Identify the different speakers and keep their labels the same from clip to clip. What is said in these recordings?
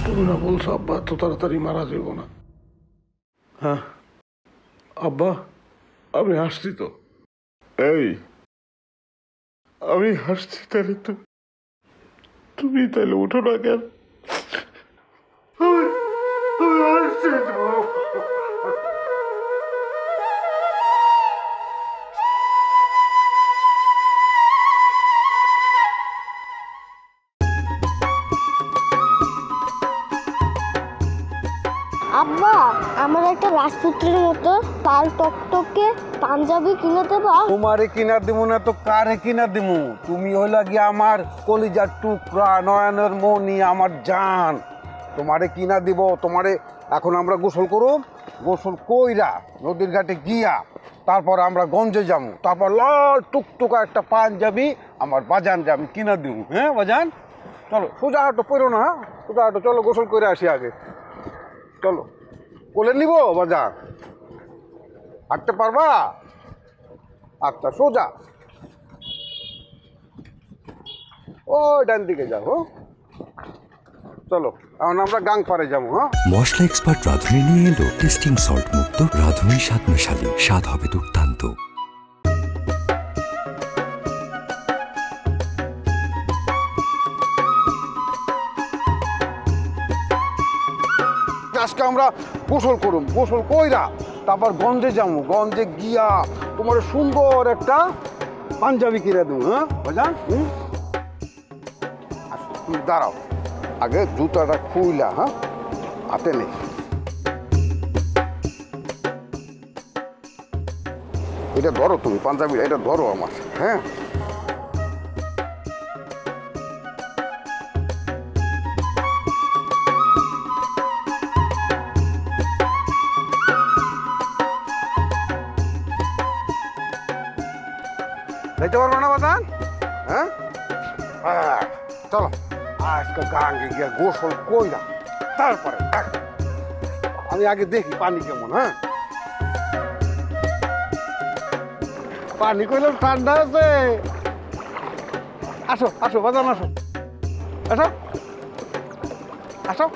Speaker 1: তুমি না বলছো আব্বা এত তাড়াতাড়ি মারা যাবো না? হ্যাঁ আব্বা, আমি হাসছি তো। এই আমি হাসছি, তাহলে তুমি তাহলে উঠো না কেন? আমি হাসছি তো।
Speaker 2: আব্বা, আমার একটা রাজপুত্রের মতো লাল টকটকে পাঞ্জাবি কিনে দেবা?
Speaker 3: তোমারে কিনা দিমু না তো কারে কিনা দিমু? তুমি হইলা গিয়া আমার কলিজার টুকরা, নয়নের মনি, আমার জান। তোমারে কিনা দিব। তোমারে এখন আমরা গোসল করুম, গোসল কইরা নদীর ঘাটে গিয়া তারপর আমরা গঞ্জে যাবো, তারপর লাল টুকটুকা একটা পাঞ্জাবি আমার বাজান যে আমি কিনা দিব। হ্যাঁ বাজান, চলো সোজা হাঁটো, পড়ো না, সোজা হাঁটো, চলো গোসল করে আসি আগে। চলো, কোলে নিব বাজান? হাঁটতে পারবা? আচ্ছা, সোজা ওই ডান দিকে যাবো। চলো এখন আমরা গাং পারে যাবো। হ্যাঁ,
Speaker 4: মশলা এক্সপার্ট রাঁধুনি নিয়ে এলো টেস্টিং সল্ট মুক্ত রাঁধুনি স্বাদ মশালি। স্বাদ হবে দুর্দান্ত।
Speaker 3: আজকে আমরা গোসল করুম, গোসল কইরা তারপর গঞ্জে যাবো, গঞ্জে গিয়া তোমার সুন্দর একটা পাঞ্জাবি কিনে দেবো। হ্যাঁ বাজান, তুমি দাঁড়াও, আগে জুতাটা খুইলা, হ্যাঁ হাতে নেই। এটা ধরো তুমি, পাঞ্জাবি এটা ধরো আমার। হ্যাঁ, যাইতে পারবো না বাদান? হ্যাঁ, চলো আজকে গাঙ্গে গিয়ে গোসল কইরা তারপরে আমি আগে দেখি পানি কেমন। হ্যাঁ, পানি কইলাম ঠান্ডা আছে। আসো আসো বাদান, আসো আসো আসো।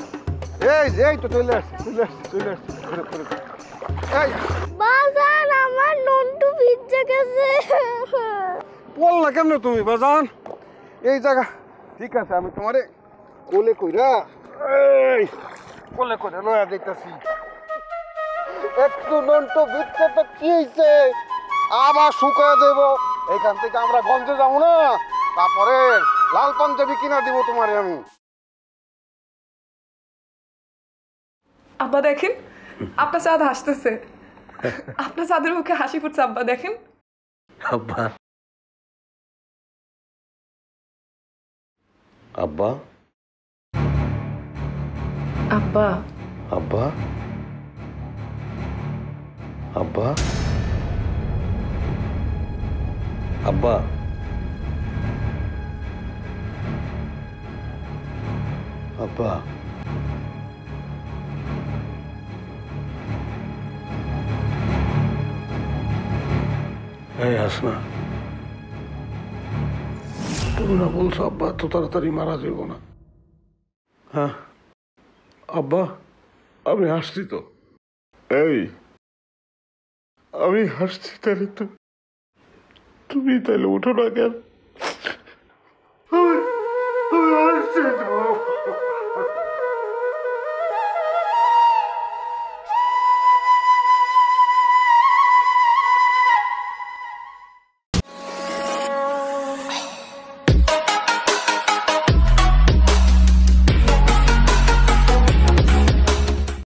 Speaker 3: এই তো চলে আসছি, চলে আসছি, চলে আসছি। এই
Speaker 2: বাজান, আমার নন্টু ভিজে গেছে।
Speaker 3: বল না কেমন তুমি বাজান? এই জায়গা ঠিক আছে, আমি তোমারে কোলে কইরা এই কোলে করে লয়া যাইতাছি। একটু নন্টু ভিজছে তো কি হইছে, আবার শুকায় দেব। এইখান থেকে আমরা গঞ্জে যাবো না, তারপরে লাল পাঞ্জাবি কিনা দিব তোমারে আমি।
Speaker 5: আব্বা দেখেন, আপনার চাঁদ হাসতেছে। আপনার চাঁদের মুখে হাসি ফুটছে আব্বা, দেখেন।
Speaker 1: আব্বা, আব্বা,
Speaker 5: আব্বা,
Speaker 1: আব্বা, আব্বা, আব্বা, আব্বা, এই হাসনা, তুমি না বলছো আব্বা এত তাড়াতাড়ি মারা যাবো না? হ্যাঁ আব্বা, আমি হাসছি তো। এই আমি হাসছি, তাহলে তুমি তাহলে উঠো না কেন?